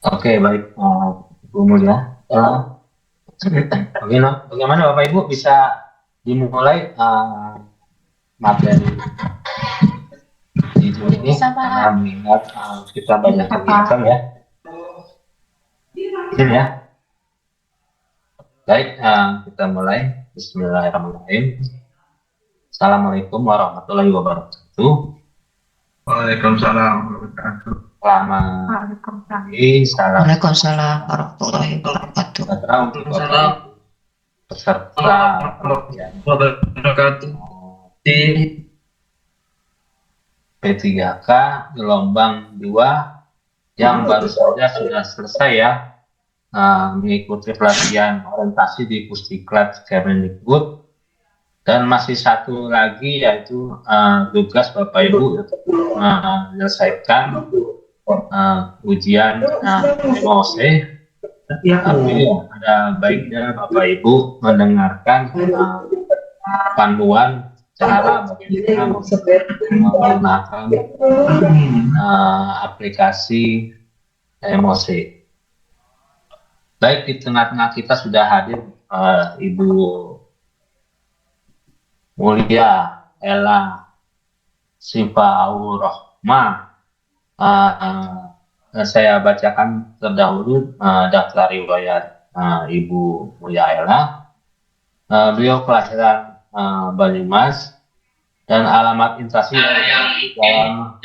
Oke, baik, Bu Mulia. Eh, bagaimana Bapak Ibu bisa dimulai materi di Zoom ini Bisa, karena Pak. mengingat kita banyak Bisa, Pak. kegiatan ya. Izin ya. Baik, kita mulai. Bismillahirrahmanirrahim. Assalamualaikum warahmatullahi wabarakatuh. Waalaikumsalam warahmatullahi Selamat Waalaikumsalam. pagi, salam Waalaikumsalam warahmatullahi wabarakatuh. sejahtera untuk Bapak wabarakatuh. Ibu peserta penelitian Wabarakatuh. Di P3K gelombang 2 yang baru saja sudah selesai ya, mengikuti pelatihan orientasi di Pusdiklat Kemendikbud, dan masih satu lagi yaitu tugas Bapak Ibu untuk menyelesaikan ujian MOC. Tapi ada baiknya Bapak Ibu mendengarkan panduan cara bagaimana menggunakan aplikasi emosi. Baik, di tengah-tengah kita sudah hadir Ibu Mulia Ella Sifaur Rohmah. Saya bacakan terdahulu daftar riwayat Ibu Mulia Ella. Beliau kelahiran Banyumas dan alamat instansi dalam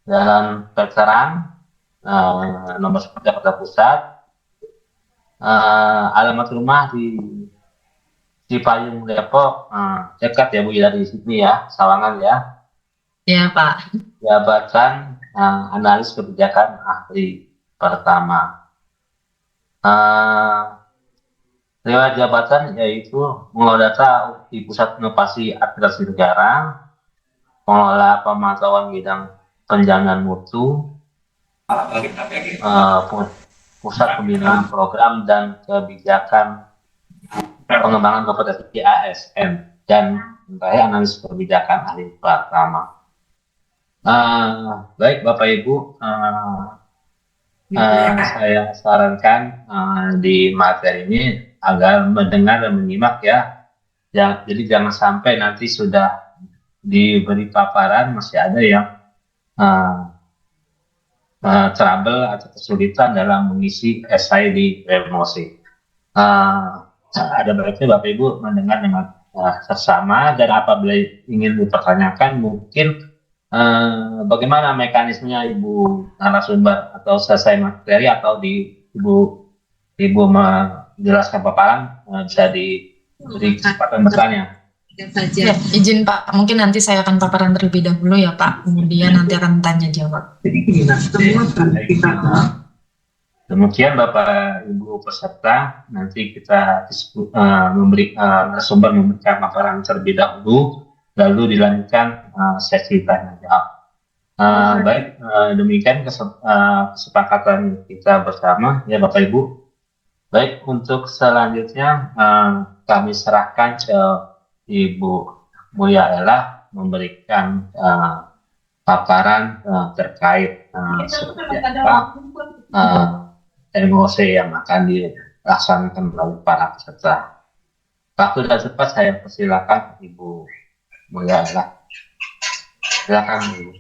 Jalan Veteran nomor 10 Jakarta Pusat. Alamat rumah di Cipayung Depok, dekat ya Bu ya dari sini ya, Sawangan ya. Ya, Pak. Jabatan analis kebijakan ahli pertama. Riwayat jabatan yaitu mengelola data di Pusat Inovasi Administrasi Negara, mengelola pemantauan bidang penjagaan mutu, Pusat Pembinaan Program dan Kebijakan Pengembangan Kompetensi ASN, dan analis kebijakan ahli pertama. Baik Bapak Ibu, saya sarankan di materi ini agar mendengar dan menyimak ya. Jadi jangan sampai nanti sudah diberi paparan masih ada yang trouble atau kesulitan dalam mengisi esai di emosi. Ada baiknya Bapak Ibu mendengar dengan seksama, dan apabila ingin dipertanyakan mungkin bagaimana mekanismenya Ibu narasumber atau selesai materi atau Ibu menjelaskan paparan, bisa diberi kesempatan bertanya. Ya, izin Pak, mungkin nanti saya akan paparan terlebih dahulu ya Pak, kemudian nanti akan tanya jawab. Demikian Bapak Ibu peserta, nanti kita narasumber memberikan paparan terlebih dahulu, lalu dilanjutkan sesi tanya jawab. Baik, demikian kesepakatan kita bersama ya Bapak Ibu. Baik, untuk selanjutnya kami serahkan ke Ibu Mulia Ella memberikan paparan terkait seperti apa MOC yang akan dilaksanakan oleh para peserta. Waktu dan cepat saya persilakan Ibu Mulia Ella. Silakan Ibu.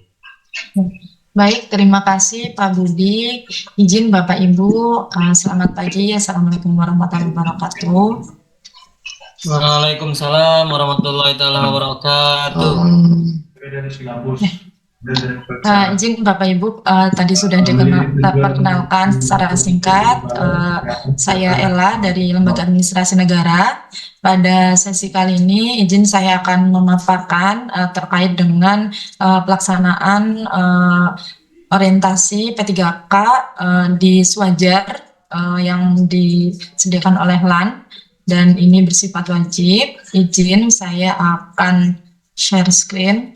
Baik, terima kasih Pak Budi. Izin Bapak Ibu, selamat pagi. Assalamualaikum warahmatullahi wabarakatuh. Waalaikumsalam warahmatullahi wabarakatuh. Izin Bapak Ibu, tadi sudah diperkenalkan secara singkat. Saya Ella dari Lembaga Administrasi Negara. Pada sesi kali ini, izin saya akan memaparkan terkait dengan pelaksanaan orientasi P3K di Swajar yang disediakan oleh LAN, dan ini bersifat wajib. Izin saya akan share screen.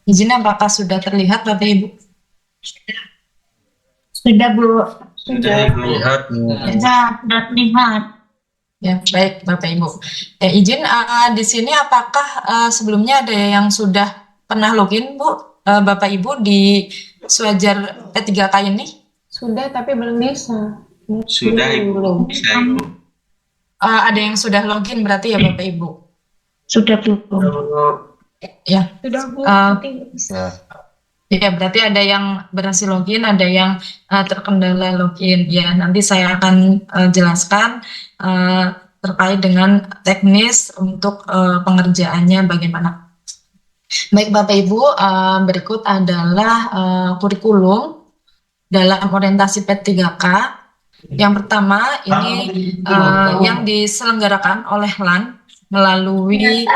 Izin apakah sudah terlihat Bapak Ibu? Sudah Bu, sudah terlihat. sudah terlihat. Ya, baik Bapak Ibu. Izin di sini apakah sebelumnya ada yang sudah pernah login Bu, Bapak Ibu di Swajar P3K ini? Sudah tapi belum bisa. Sudah Ibu. Belum. Bisa Ibu. Ada yang sudah login berarti ya Bapak Ibu? Sudah Bu. Ya. Sudah Bu. Ya, berarti ada yang berhasil login, ada yang terkendala login. Ya, nanti saya akan jelaskan terkait dengan teknis untuk pengerjaannya bagaimana. Baik Bapak Ibu, berikut adalah kurikulum dalam orientasi P3K. Yang pertama ini yang diselenggarakan oleh LAN melalui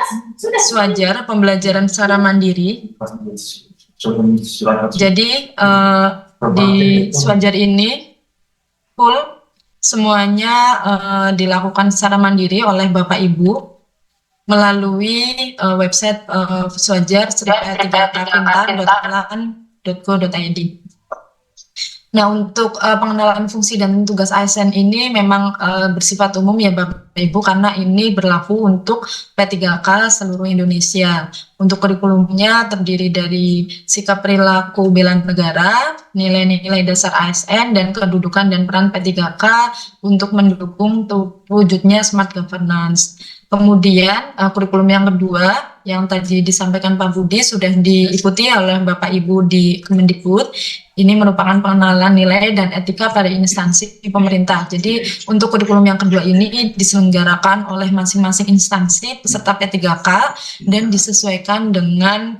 Swajar pembelajaran secara mandiri. Jadi di Swajar ini full semuanya dilakukan secara mandiri oleh Bapak Ibu melalui website swajar-p3kpintar.lan.go.id. Nah, untuk pengenalan fungsi dan tugas ASN ini memang bersifat umum ya Bapak Ibu, karena ini berlaku untuk P3K seluruh Indonesia. Untuk kurikulumnya terdiri dari sikap perilaku bela negara, nilai-nilai dasar ASN, dan kedudukan dan peran P3K untuk mendukung wujudnya smart governance. Kemudian kurikulum yang kedua yang tadi disampaikan Pak Budi sudah diikuti oleh Bapak Ibu di Kemendikbud. Ini merupakan pengenalan nilai dan etika pada instansi pemerintah. Jadi untuk kurikulum yang kedua ini diselenggarakan oleh masing-masing instansi peserta P3K dan disesuaikan dengan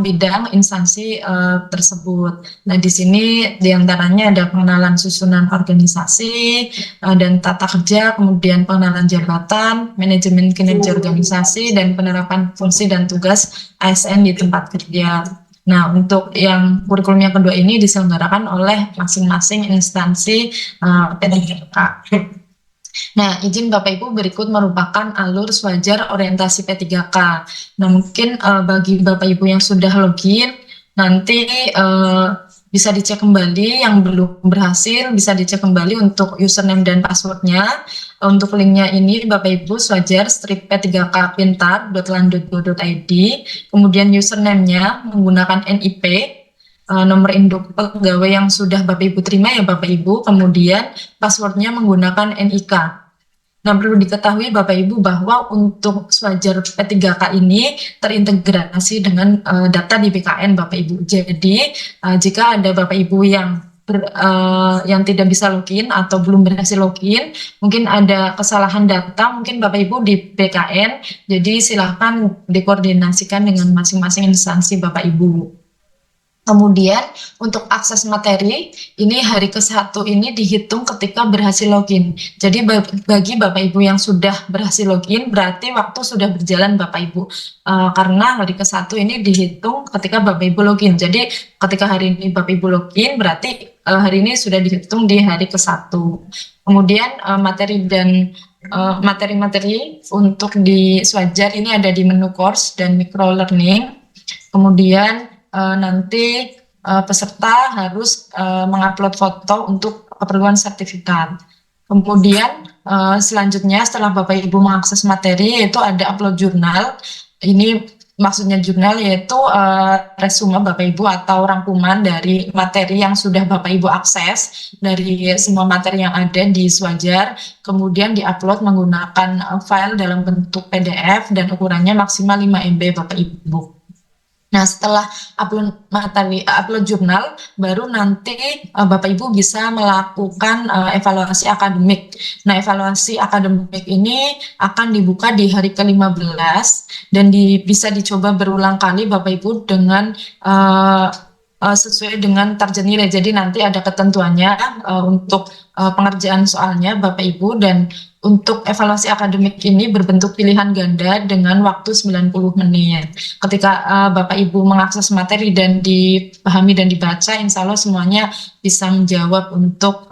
bidang instansi tersebut. Nah, di sini diantaranya ada pengenalan susunan organisasi dan tata kerja, kemudian pengenalan jabatan, manajemen kinerja organisasi, dan penerapan fungsi dan tugas ASN di tempat kerja. Nah, untuk yang kurikulum yang kedua ini diselenggarakan oleh masing-masing instansi P3K. Nah, izin Bapak Ibu berikut merupakan alur Swajar orientasi P3K. Nah, mungkin bagi Bapak Ibu yang sudah login, nanti bisa dicek kembali, yang belum berhasil bisa dicek kembali untuk username dan passwordnya. Untuk linknya ini Bapak Ibu swajar-p3kpintar.lan.go.id, kemudian username-nya menggunakan NIP, nomor induk pegawai yang sudah Bapak Ibu terima ya Bapak Ibu, kemudian passwordnya menggunakan NIK. Nah, perlu diketahui Bapak Ibu bahwa untuk Swajar P3K ini terintegrasi dengan data di BKN Bapak Ibu. Jadi jika ada Bapak Ibu yang tidak bisa login atau belum berhasil login, mungkin ada kesalahan data mungkin Bapak Ibu di BKN, jadi silahkan dikoordinasikan dengan masing-masing instansi Bapak Ibu. Kemudian untuk akses materi, ini hari ke-1 ini dihitung ketika berhasil login. Jadi bagi Bapak Ibu yang sudah berhasil login, berarti waktu sudah berjalan Bapak Ibu. Karena hari ke-1 ini dihitung ketika Bapak Ibu login. Jadi ketika hari ini Bapak Ibu login, berarti hari ini sudah dihitung di hari ke-1. Kemudian materi dan materi-materi untuk di Swajar ini ada di menu course dan micro learning. Kemudian nanti peserta harus mengupload foto untuk keperluan sertifikat. Kemudian selanjutnya setelah Bapak Ibu mengakses materi, yaitu ada upload jurnal. Ini maksudnya jurnal yaitu resume Bapak Ibu atau rangkuman dari materi yang sudah Bapak Ibu akses dari semua materi yang ada di Swajar, kemudian diupload menggunakan file dalam bentuk PDF dan ukurannya maksimal 5 MB Bapak Ibu. Nah, setelah upload jurnal, baru nanti Bapak Ibu bisa melakukan evaluasi akademik. Nah, evaluasi akademik ini akan dibuka di hari ke-15 dan bisa dicoba berulang kali Bapak Ibu dengan sesuai dengan target nilai. Jadi nanti ada ketentuannya untuk pengerjaan soalnya Bapak Ibu, dan untuk evaluasi akademik ini berbentuk pilihan ganda dengan waktu 90 menit. Ketika Bapak Ibu mengakses materi dan dipahami dan dibaca, insya Allah semuanya bisa menjawab untuk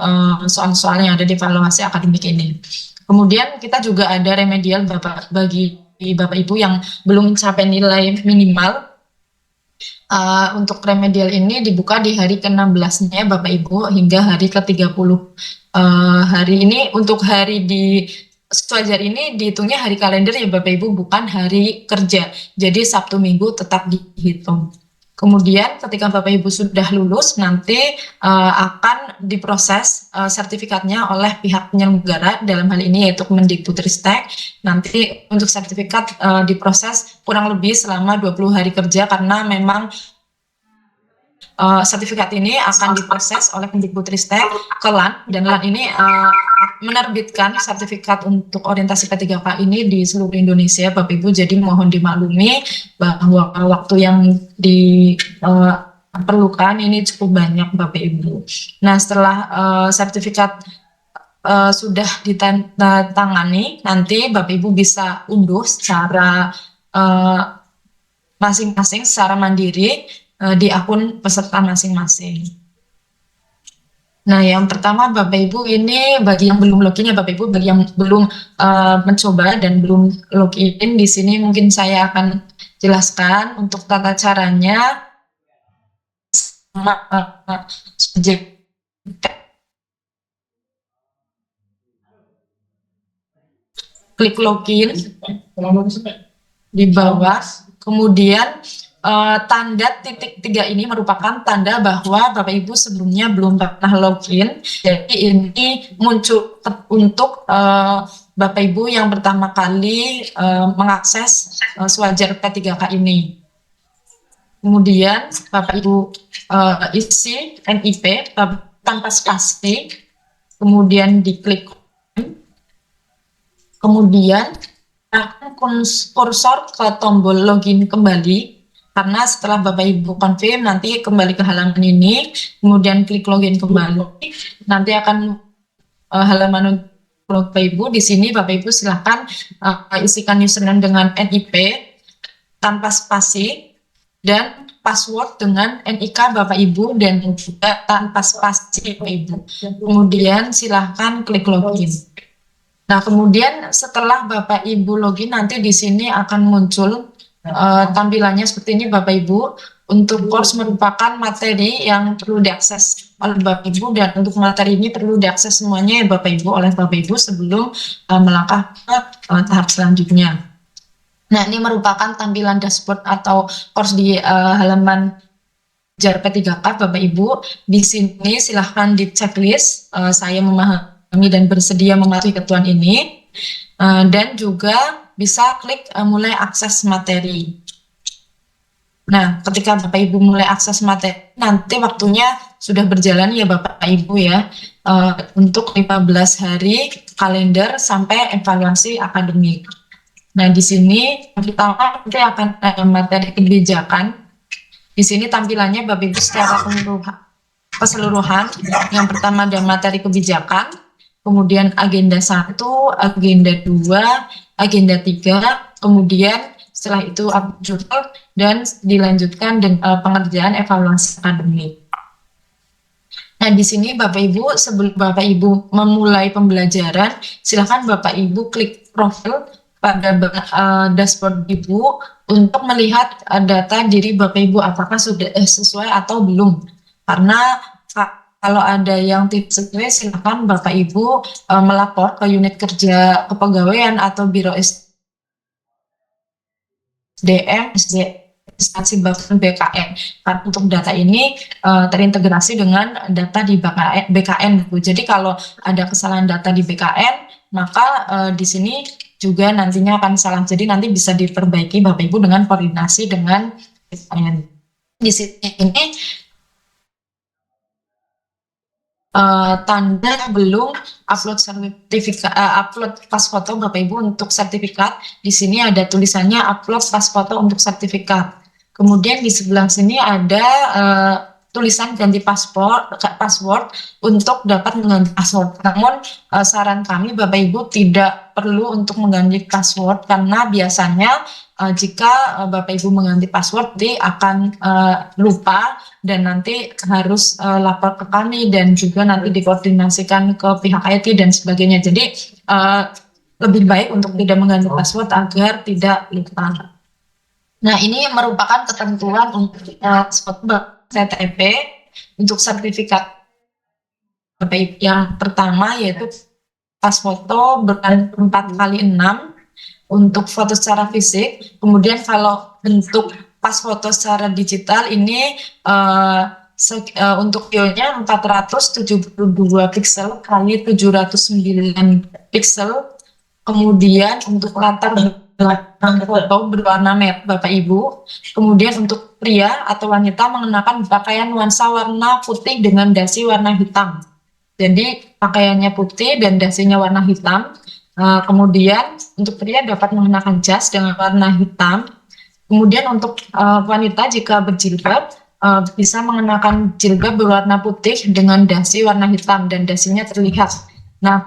soal-soal yang ada di evaluasi akademik ini. Kemudian kita juga ada remedial bagi Bapak Ibu yang belum mencapai nilai minimal. Untuk remedial ini dibuka di hari ke-16-nya Bapak Ibu hingga hari ke-30. Hari ini untuk hari di Sewajar ini dihitungnya hari kalender ya Bapak Ibu, bukan hari kerja. Jadi Sabtu Minggu tetap dihitung. Kemudian ketika Bapak Ibu sudah lulus, nanti akan diproses sertifikatnya oleh pihak penyelenggara, dalam hal ini yaitu Kemendikbudristek. Nanti untuk sertifikat diproses kurang lebih selama 20 hari kerja, karena memang sertifikat ini akan diproses oleh Kemendikbudristek ke LAN, dan LAN ini menerbitkan sertifikat untuk orientasi P3K ini di seluruh Indonesia, Bapak Ibu. Jadi mohon dimaklumi bahwa waktu yang diperlukan ini cukup banyak, Bapak Ibu. Nah, setelah sertifikat sudah ditandatangani, nanti Bapak Ibu bisa unduh secara masing-masing secara mandiri di akun peserta masing-masing. Nah, yang pertama Bapak Ibu, ini bagi yang belum login ya Bapak Ibu, bagi yang belum mencoba dan belum login, di sini mungkin saya akan jelaskan untuk tata caranya. Klik login di bawah, kemudian tanda titik 3 ini merupakan tanda bahwa Bapak Ibu sebelumnya belum pernah login. Jadi ini muncul untuk Bapak Ibu yang pertama kali mengakses Sewajar P3K ini. Kemudian Bapak Ibu isi NIP tanpa spasi, kemudian diklik. Kemudian akan kursor ke tombol login kembali, karena setelah Bapak Ibu confirm nanti kembali ke halaman ini, kemudian klik login kembali, nanti akan halaman untuk Bapak Ibu. Di sini Bapak Ibu silahkan isikan username dengan NIP tanpa spasi dan password dengan NIK Bapak Ibu dan juga tanpa spasi Bapak Ibu. Kemudian silahkan klik login. Nah, kemudian setelah Bapak Ibu login, nanti di sini akan muncul tampilannya seperti ini Bapak Ibu. Untuk course merupakan materi yang perlu diakses oleh Bapak Ibu, dan untuk materi ini perlu diakses semuanya ya Bapak Ibu oleh Bapak Ibu sebelum melangkah ke tahap selanjutnya. Nah, ini merupakan tampilan dashboard atau course di halaman Sewajar P3K Bapak Ibu. Di sini silahkan di checklist, saya memahami dan bersedia mematuhi ketentuan ini, dan juga bisa klik mulai akses materi. Nah, ketika Bapak Ibu mulai akses materi, nanti waktunya sudah berjalan ya Bapak Ibu ya, untuk 15 hari kalender sampai evaluasi akademik. Nah, di sini pertama nanti akan ada materi kebijakan. Di sini tampilannya Bapak Ibu secara keseluruhan. Yang pertama ada materi kebijakan, kemudian agenda 1, agenda 2, agenda 3, kemudian setelah itu jurnal, dan dilanjutkan dengan pengerjaan evaluasi akademik. Nah, di sini Bapak Ibu, sebelum Bapak Ibu memulai pembelajaran, silakan Bapak Ibu klik profil pada dashboard Ibu untuk melihat data diri Bapak Ibu apakah sudah sesuai atau belum. Karena kalau ada yang tidak sesuai, silakan Bapak Ibu melapor ke unit kerja kepegawaian atau biro SDM, instansi BKN. Karena untuk data ini terintegrasi dengan data di BKN. Jadi kalau ada kesalahan data di BKN, maka di sini juga nantinya akan salah. Jadi nanti bisa diperbaiki Bapak Ibu dengan koordinasi dengan BKN. Di sini tanda belum upload sertifikat, upload pas foto Bapak Ibu untuk sertifikat. Di sini ada tulisannya upload pas foto untuk sertifikat. Kemudian di sebelah sini ada tulisan ganti password untuk dapat mengganti password. Namun saran kami Bapak Ibu tidak perlu untuk mengganti password, karena biasanya jika Bapak Ibu mengganti password nanti akan lupa dan nanti harus lapor ke kami, dan juga nanti dikoordinasikan ke pihak IT dan sebagainya. Jadi lebih baik untuk tidak mengganti password agar tidak lupa. Nah, ini merupakan ketentuan untuk CTP untuk sertifikat Bapak Ibu. Yang pertama yaitu pas foto berukuran 4x6 untuk foto secara fisik. Kemudian kalau bentuk pas foto secara digital ini untuk videonya 472 pixel kali 709 pixel. Kemudian untuk latar belakang foto berwarna merah Bapak Ibu. Kemudian untuk pria atau wanita mengenakan pakaian nuansa warna putih dengan dasi warna hitam. Jadi pakaiannya putih dan dasinya warna hitam. Kemudian untuk pria dapat mengenakan jas dengan warna hitam. Kemudian untuk wanita jika berjilbab bisa mengenakan jilbab berwarna putih dengan dasi warna hitam dan dasinya terlihat. Nah,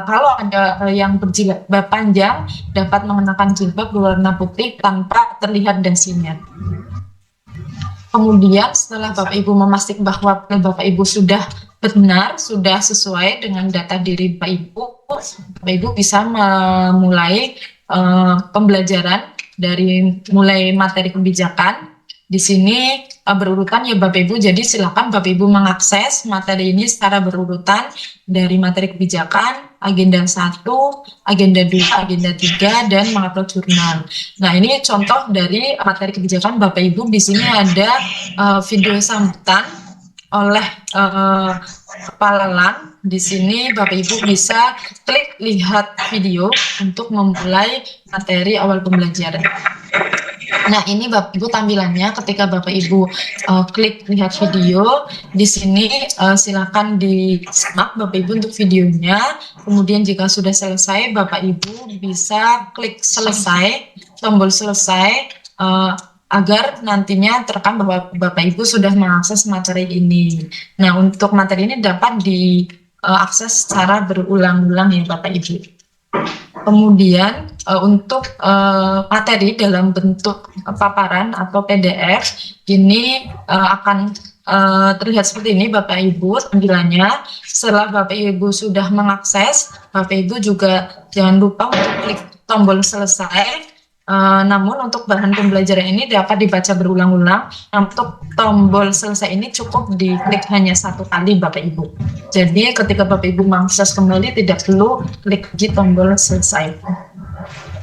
kalau ada yang berjilbab panjang dapat mengenakan jilbab berwarna putih tanpa terlihat dasinya. Kemudian setelah Bapak Ibu memastikan bahwa Bapak Ibu sudah benar, sudah sesuai dengan data diri Bapak Ibu bisa memulai pembelajaran dari mulai materi kebijakan. Di sini berurutan ya Bapak Ibu, jadi silakan Bapak Ibu mengakses materi ini secara berurutan dari materi kebijakan, agenda 1, agenda 2, agenda 3, dan mengupload jurnal. Nah, ini contoh dari materi kebijakan Bapak Ibu. Di sini ada video sambutan oleh Kepala LAN. Di sini Bapak Ibu bisa klik lihat video untuk memulai materi awal pembelajaran. Nah, ini Bapak Ibu tampilannya ketika Bapak Ibu klik lihat video. Di sini silakan disimak Bapak Ibu untuk videonya. Kemudian jika sudah selesai, Bapak Ibu bisa klik selesai, tombol selesai, agar nantinya terekam bahwa Bapak Ibu sudah mengakses materi ini. Nah, untuk materi ini dapat diakses secara berulang-ulang ya Bapak Ibu. Kemudian untuk materi dalam bentuk paparan atau PDF ini akan terlihat seperti ini Bapak Ibu tampilannya. Setelah Bapak Ibu sudah mengakses, Bapak Ibu juga jangan lupa untuk klik tombol selesai. Namun untuk bahan pembelajaran ini dapat dibaca berulang-ulang. Untuk tombol selesai ini cukup diklik hanya 1 kali Bapak Ibu. Jadi ketika Bapak Ibu mengakses kembali tidak perlu klik lagi tombol selesai.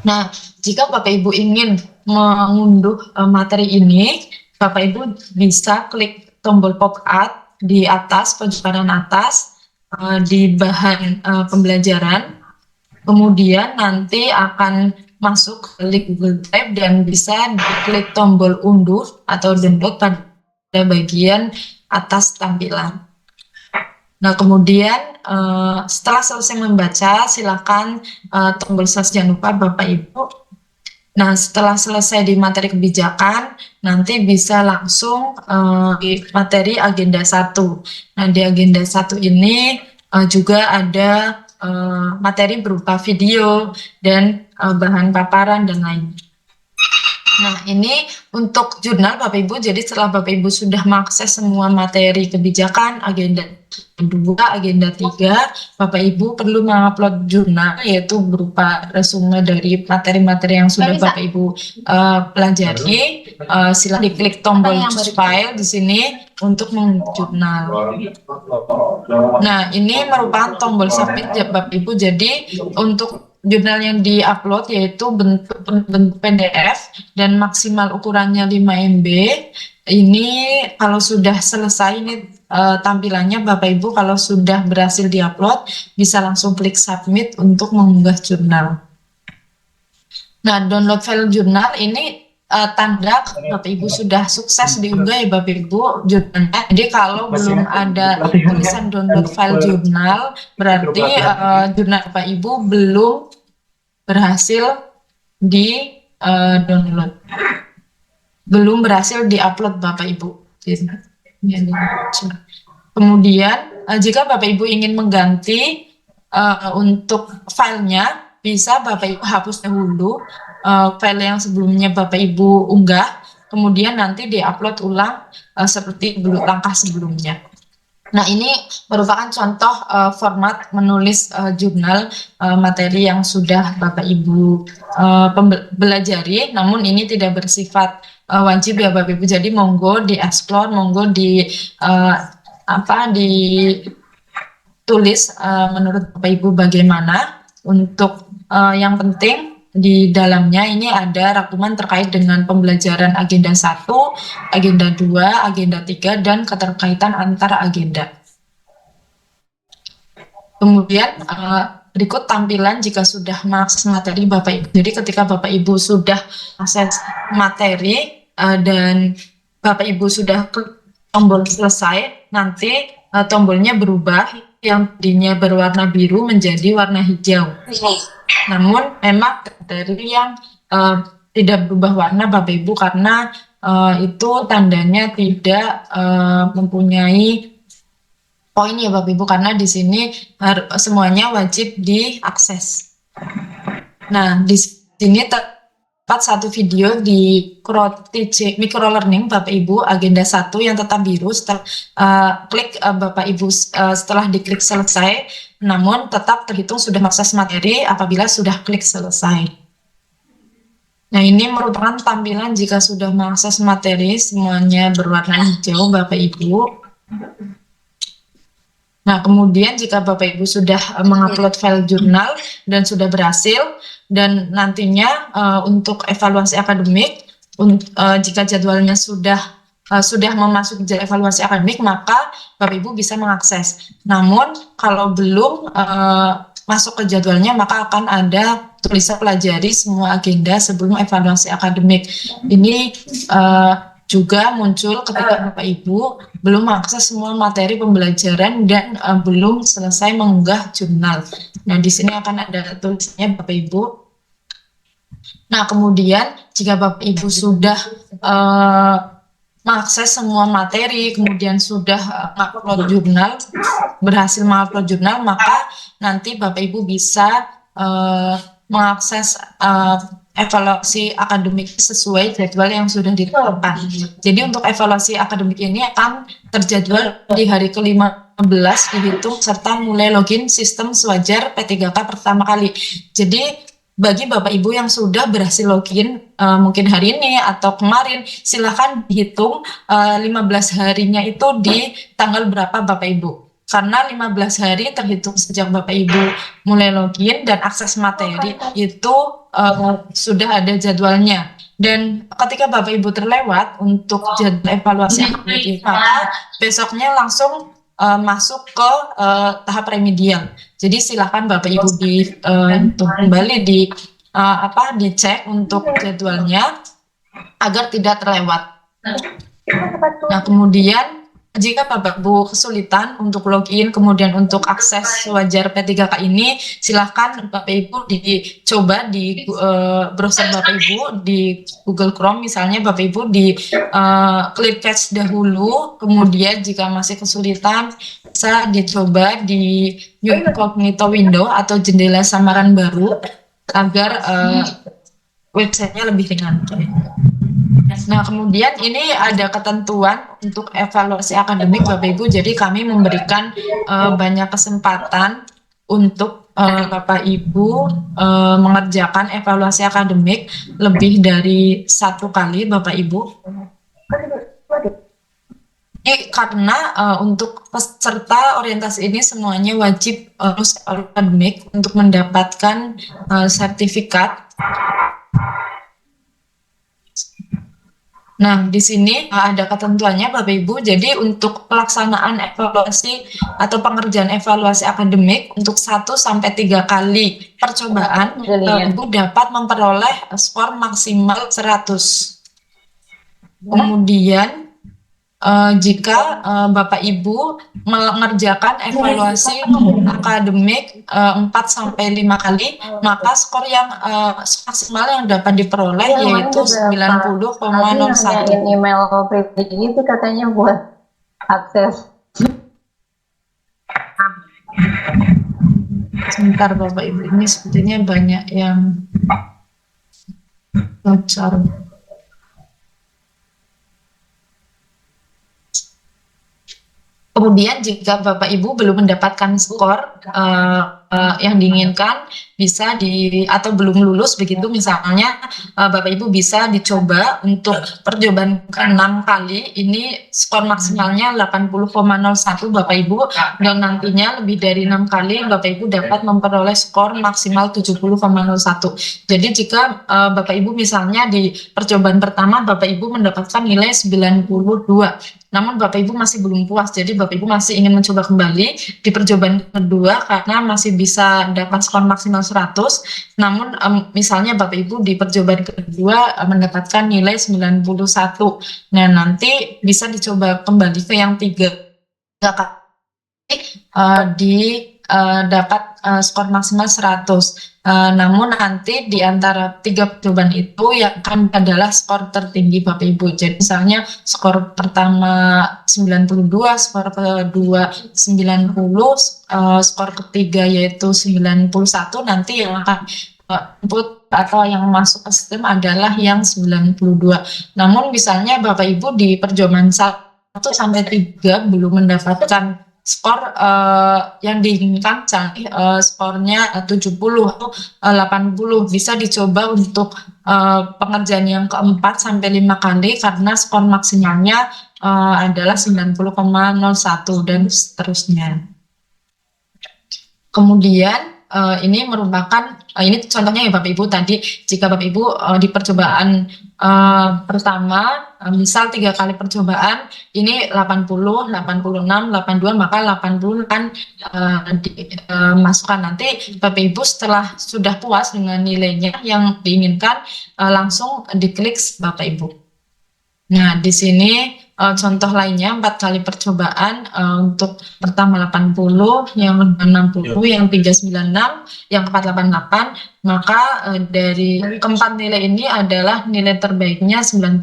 Nah, jika Bapak Ibu ingin mengunduh materi ini, Bapak Ibu bisa klik tombol pop up di atas, pojok kanan atas, di bahan pembelajaran. Kemudian nanti akan masuk ke link Google Drive dan bisa diklik tombol unduh atau download pada bagian atas tampilan. Nah, kemudian setelah selesai membaca, silakan tombol selesai, jangan lupa Bapak Ibu. Nah, setelah selesai di materi kebijakan, nanti bisa langsung di materi agenda 1. Nah, di agenda 1 ini juga ada materi berupa video dan bahan paparan dan lain. Nah, ini untuk jurnal Bapak Ibu. Jadi setelah Bapak Ibu sudah mengakses semua materi kebijakan, agenda 2, agenda 3, Bapak Ibu perlu mengupload jurnal, yaitu berupa resume dari materi-materi yang sudah Bapak Ibu pelajari. Silakan diklik tombol choose file di sini untuk menjurnal. Nah, ini merupakan tombol submit ya Bapak Ibu. Jadi untuk jurnal yang diupload yaitu bentuk PDF dan maksimal ukurannya 5 MB. Ini kalau sudah selesai ini tampilannya Bapak Ibu, kalau sudah berhasil diupload bisa langsung klik submit untuk mengunggah jurnal. Nah, download file jurnal ini tanda Bapak Ibu sudah sukses diunggah ya Bapak Ibu jurnalnya. Jadi kalau belum ada tulisan download file jurnal, berarti jurnal Bapak Ibu belum berhasil di download, belum berhasil diupload Bapak Ibu. Kemudian jika Bapak Ibu ingin mengganti untuk filenya, bisa Bapak Ibu hapus dahulu file yang sebelumnya Bapak Ibu unggah, kemudian nanti diupload ulang seperti langkah sebelumnya. Nah, ini merupakan contoh format menulis jurnal materi yang sudah Bapak Ibu pelajari, namun ini tidak bersifat wajib ya Bapak Ibu. Jadi monggo di-explore, monggo tulis menurut Bapak Ibu bagaimana. Untuk yang penting di dalamnya ini ada rangkuman terkait dengan pembelajaran agenda 1, agenda 2, agenda 3, dan keterkaitan antara agenda. Kemudian berikut tampilan jika sudah mengakses materi Bapak Ibu. Jadi ketika Bapak Ibu sudah akses materi dan Bapak Ibu sudah klik tombol selesai, nanti tombolnya berubah, yang tadinya berwarna biru menjadi warna hijau. Namun memang dari yang tidak berubah warna Bapak Ibu karena itu tandanya tidak mempunyai poin ya Bapak Ibu, karena di sini semuanya wajib diakses. Nah, di sini terdapat satu video di Micro Learning Bapak Ibu, agenda 1 yang tetap biru. Setelah klik Bapak Ibu, setelah diklik selesai, namun tetap terhitung sudah mengakses materi apabila sudah klik selesai. Nah, ini merupakan tampilan jika sudah mengakses materi, semuanya berwarna hijau Bapak Ibu. Nah, kemudian jika Bapak Ibu sudah mengupload file jurnal dan sudah berhasil, dan nantinya untuk evaluasi akademik, jika jadwalnya sudah memasuki evaluasi akademik, maka Bapak Ibu bisa mengakses. Namun kalau belum masuk ke jadwalnya, maka akan ada tulisan pelajari semua agenda sebelum evaluasi akademik. Ini juga muncul ketika Bapak Ibu belum mengakses semua materi pembelajaran dan belum selesai mengunggah jurnal. Nah, di sini akan ada tulisannya Bapak Ibu. Nah, kemudian jika Bapak Ibu sudah mengakses semua materi, kemudian sudah mengupload jurnal, berhasil mengupload jurnal, maka nanti Bapak Ibu bisa mengakses evaluasi akademik sesuai jadwal yang sudah ditetapkan. Jadi untuk evaluasi akademik ini akan terjadwal di hari ke-15 dihitung serta mulai login sistem sewajar P3K pertama kali. Jadi bagi Bapak Ibu yang sudah berhasil login mungkin hari ini atau kemarin, silahkan dihitung 15 harinya itu di tanggal berapa Bapak Ibu. Karena 15 hari terhitung sejak Bapak Ibu mulai login dan akses materi itu sudah ada jadwalnya. Dan ketika Bapak Ibu terlewat untuk jadwal evaluasi akademik, maka besoknya langsung masuk ke tahap remedial. Jadi silakan Bapak Ibu kembali dicek untuk jadwalnya agar tidak terlewat. Nah, kemudian jika Bapak Ibu kesulitan untuk login, kemudian untuk akses wajar P3K ini, silahkan Bapak Ibu dicoba di browser Bapak Ibu di Google Chrome misalnya, Bapak Ibu di clear cache dahulu, kemudian jika masih kesulitan bisa dicoba di New Incognito Window atau jendela samaran baru agar websitenya lebih ringan. Nah, kemudian ini ada ketentuan untuk evaluasi akademik Bapak Ibu. Jadi kami memberikan banyak kesempatan untuk Bapak Ibu mengerjakan evaluasi akademik lebih dari 1 kali Bapak Ibu. Ini karena untuk peserta orientasi ini semuanya wajib lulus akademik untuk mendapatkan sertifikat. Nah, di sini ada ketentuannya Bapak Ibu. Jadi untuk pelaksanaan evaluasi atau pengerjaan evaluasi akademik untuk 1 sampai 3 kali percobaan, Bapak Ibu dapat memperoleh skor maksimal 100. Kemudian jika Bapak Ibu mengerjakan evaluasi akademik 4 sampai 5 kali, maka skor yang maksimal yang dapat diperoleh yaitu 90,01. Email pribadi itu katanya buat akses. Sebentar Bapak Ibu, ini sepertinya banyak yang bocor. Kemudian jika Bapak Ibu belum mendapatkan skor yang diinginkan bisa atau belum lulus begitu misalnya Bapak Ibu bisa dicoba untuk percobaan ke-6 kali, ini skor maksimalnya 80,01 Bapak Ibu, dan nantinya lebih dari 6 kali Bapak Ibu dapat memperoleh skor maksimal 70,01. Jadi jika Bapak Ibu misalnya di percobaan pertama Bapak Ibu mendapatkan nilai 92, namun Bapak Ibu masih belum puas, jadi Bapak Ibu masih ingin mencoba kembali di percobaan kedua karena masih bisa dapat skor maksimal 100, namun misalnya Bapak Ibu di percobaan kedua mendapatkan nilai 91. Nah, nanti bisa dicoba kembali ke yang 3 kali dapat skor maksimal 100. Namun nanti di antara 3 percobaan itu yang akan adalah skor tertinggi Bapak Ibu. Jadi misalnya skor pertama 92, skor kedua 90, skor ketiga yaitu 91, nanti yang akan input atau yang masuk ke sistem adalah yang 92. Namun misalnya Bapak Ibu di percobaan 1 sampai 3 belum mendapatkan skor yang diinginkan, skornya 70 atau 80, bisa dicoba untuk pengerjaan yang keempat sampai 5 kali karena skor maksimalnya adalah 90,01 dan seterusnya. Kemudian ini merupakan ini contohnya ya Bapak Ibu tadi, jika Bapak Ibu di percobaan pertama misal 3 kali percobaan ini 80, 86, 82, maka 80 kan masukkan. Nanti Bapak Ibu setelah sudah puas dengan nilainya yang diinginkan langsung diklik Bapak Ibu. Nah, di sini contoh lainnya 4 kali percobaan untuk pertama 80, yang kedua 60, yang 396, yang keempat 88, maka dari keempat nilai ini adalah nilai terbaiknya 96,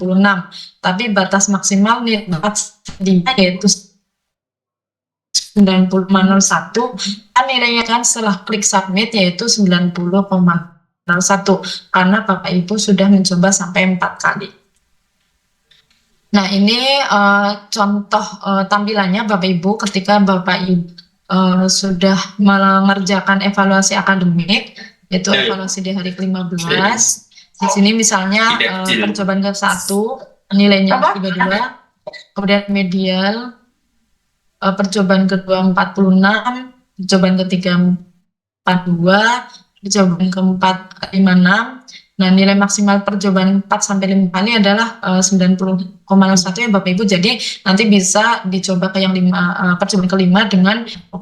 tapi batas maksimal nilai yaitu 90,01, kan nilainya kan setelah klik submit yaitu 90,01 karena Bapak Ibu sudah mencoba sampai 4 kali. Nah, ini contoh tampilannya Bapak Ibu ketika Bapak Ibu sudah mengerjakan evaluasi akademik, yaitu evaluasi di hari ke-15. Di sini misalnya percobaan ke-1 nilainya 32, kemudian medial, percobaan kedua 46, percobaan ketiga 42, percobaan keempat 56. Nah, nilai maksimal percobaan 4 sampai 5 kali adalah 90,01 ya Bapak Ibu. Jadi nanti bisa dicoba ke yang percobaan ke-5 dengan 1.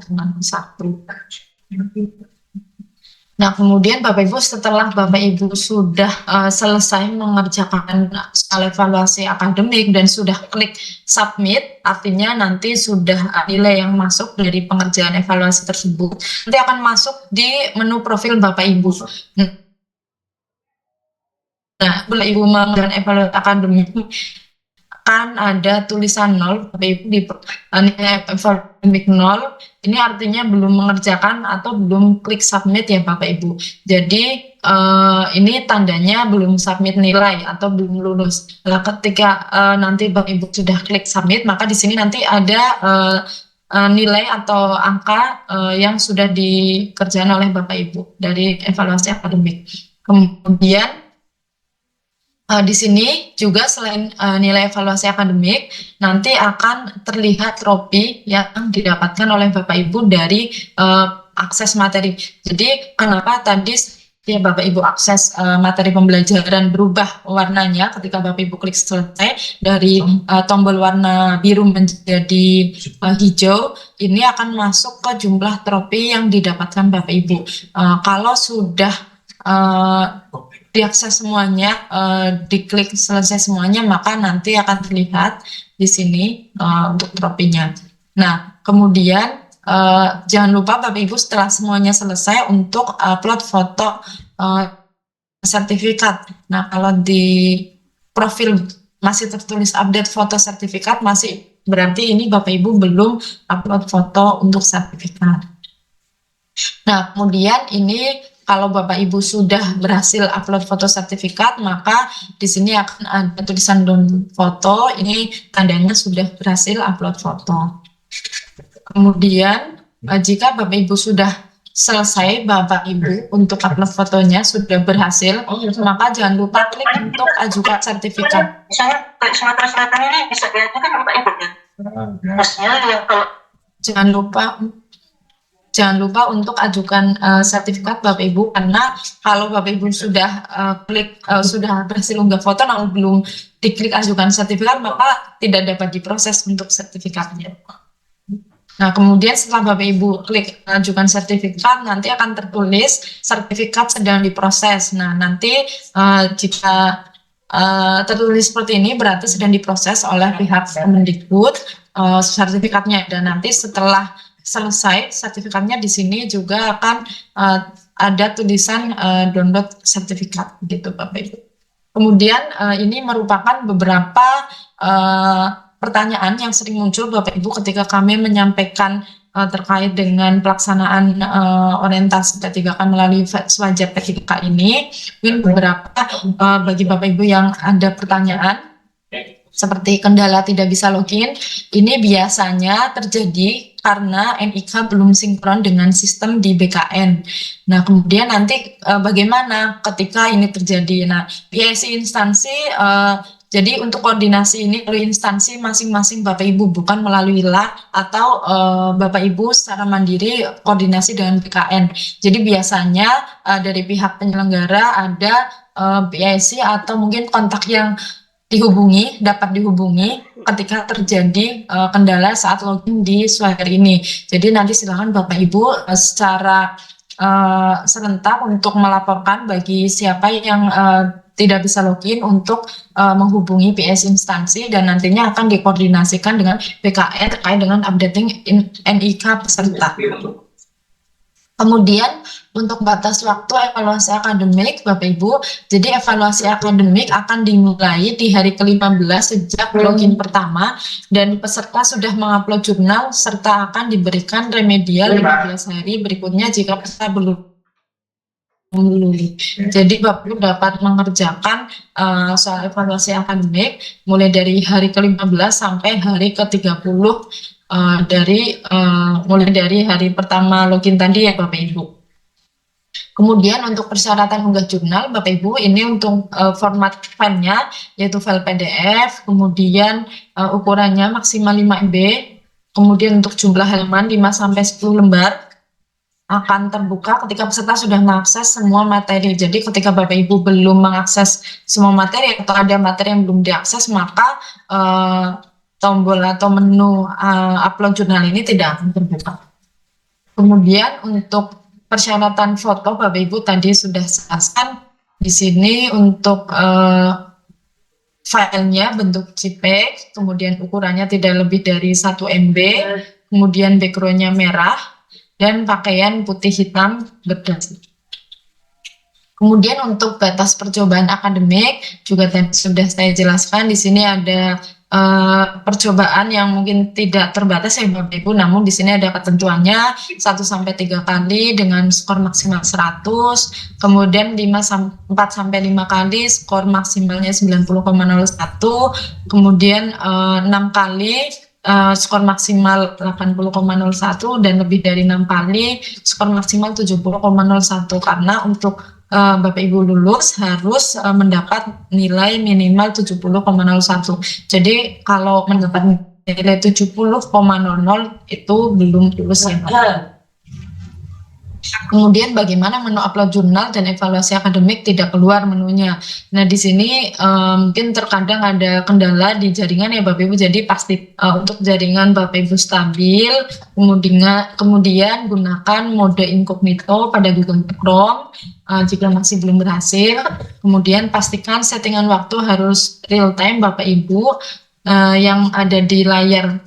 Nah, kemudian Bapak Ibu setelah Bapak Ibu sudah selesai mengerjakan skala evaluasi akademik dan sudah klik submit, artinya nanti sudah nilai yang masuk dari pengerjaan evaluasi tersebut nanti akan masuk di menu profil Bapak Ibu. Nah, bila Ibu mengerjakan evaluasi akademik kan ada tulisan 0, Bapak Ibu di nilai akademik 0, ini artinya belum mengerjakan atau belum klik submit ya Bapak Ibu. Jadi ini tandanya belum submit nilai atau belum lulus. Nah, ketika nanti Bapak Ibu sudah klik submit, maka di sini nanti ada nilai atau angka yang sudah dikerjakan oleh Bapak Ibu dari evaluasi akademik. Kemudian di sini juga selain nilai evaluasi akademik, nanti akan terlihat trofi yang didapatkan oleh Bapak Ibu dari akses materi. Jadi kenapa tadi ya Bapak Ibu akses materi pembelajaran berubah warnanya ketika Bapak Ibu klik selesai dari tombol warna biru menjadi hijau, ini akan masuk ke jumlah trofi yang didapatkan Bapak Ibu. Kalau sudah diakses semuanya, diklik selesai semuanya, maka nanti akan terlihat di sini untuk trofinya. Nah, kemudian jangan lupa Bapak Ibu setelah semuanya selesai untuk upload foto sertifikat. Nah, kalau di profil masih tertulis update foto sertifikat, masih berarti ini Bapak Ibu belum upload foto untuk sertifikat. Nah, kemudian ini kalau Bapak Ibu sudah berhasil upload foto sertifikat, maka di sini akan ada tulisan download foto. Ini tandanya sudah berhasil upload foto. Kemudian jika Bapak Ibu sudah selesai Bapak Ibu untuk upload fotonya sudah berhasil, maka jangan lupa klik untuk ajukan sertifikat. Misalnya kayak surat-suratan ini bisa diajukan Bapak Ibu ya. Maksudnya yang kalau Jangan lupa untuk ajukan sertifikat Bapak Ibu, karena kalau Bapak Ibu sudah sudah berhasil unggah foto namun belum diklik ajukan sertifikat, maka tidak dapat diproses untuk sertifikatnya. Nah, kemudian setelah Bapak Ibu klik ajukan sertifikat, nanti akan tertulis sertifikat sedang diproses. Nah, nanti jika tertulis seperti ini berarti sedang diproses oleh pihak Kemendikbud sertifikatnya, dan nanti setelah selesai sertifikatnya di sini juga akan ada tulisan download sertifikat gitu Bapak Ibu. Kemudian ini merupakan beberapa pertanyaan yang sering muncul Bapak Ibu ketika kami menyampaikan terkait dengan pelaksanaan orientasi P3K melalui Swajab P3K ini. Mungkin beberapa bagi Bapak Ibu yang ada pertanyaan seperti kendala tidak bisa login, ini biasanya terjadi karena NIK belum sinkron dengan sistem di BKN. Nah, kemudian nanti bagaimana ketika ini terjadi? Nah, PIC instansi, jadi untuk koordinasi ini melalui instansi masing-masing Bapak Ibu, bukan melalui LA atau Bapak Ibu secara mandiri koordinasi dengan BKN. Jadi biasanya dari pihak penyelenggara ada PIC atau mungkin kontak yang dapat dihubungi ketika terjadi kendala saat login di Swagger ini. Jadi nanti silakan Bapak Ibu secara serentak untuk melaporkan bagi siapa yang tidak bisa login untuk menghubungi PS instansi, dan nantinya akan dikoordinasikan dengan BKN terkait dengan updating NIK peserta. Kemudian untuk batas waktu evaluasi akademik Bapak Ibu, jadi evaluasi akademik akan dimulai di hari ke-15 sejak login pertama, dan peserta sudah mengupload jurnal serta akan diberikan remedial 15 hari berikutnya jika peserta belum lulus. Jadi Bapak Ibu dapat mengerjakan soal evaluasi akademik mulai dari hari ke-15 sampai hari ke-30 mulai dari hari pertama login tadi ya Bapak Ibu. Kemudian untuk persyaratan unggah jurnal Bapak Ibu, ini untuk format filenya yaitu file PDF, kemudian ukurannya maksimal 5 MB, kemudian untuk jumlah halaman 5 sampai 10 lembar akan terbuka ketika peserta sudah mengakses semua materi. Jadi ketika Bapak Ibu belum mengakses semua materi atau ada materi yang belum diakses, maka tombol atau menu upload jurnal ini tidak akan terbuka. Kemudian untuk persyaratan foto Bapak Ibu tadi sudah jelaskan di sini untuk filenya bentuk JPEG, kemudian ukurannya tidak lebih dari 1 MB, kemudian backgroundnya merah dan pakaian putih hitam berdasi. Kemudian untuk batas percobaan akademik juga tadi sudah saya jelaskan, di sini ada percobaan yang mungkin tidak terbatas ya Bapak Ibu, namun di sini ada ketentuannya 1 sampai 3 kali dengan skor maksimal 100, kemudian 4 sampai 5 kali skor maksimalnya 90,01, kemudian 6 kali skor maksimal 80,01, dan lebih dari 6 kali skor maksimal 70,01, karena untuk Bapak Ibu lulus harus mendapat nilai minimal 70,01. Jadi kalau mendapat nilai 70,00 itu belum lulus ya Pak. Kemudian bagaimana menu upload jurnal dan evaluasi akademik tidak keluar menunya. Nah di sini mungkin terkadang ada kendala di jaringan ya Bapak Ibu. Jadi pasti untuk jaringan Bapak Ibu stabil. Kemudian gunakan mode incognito pada Google Chrome jika masih belum berhasil. Kemudian pastikan settingan waktu harus real time Bapak Ibu. Yang ada di layar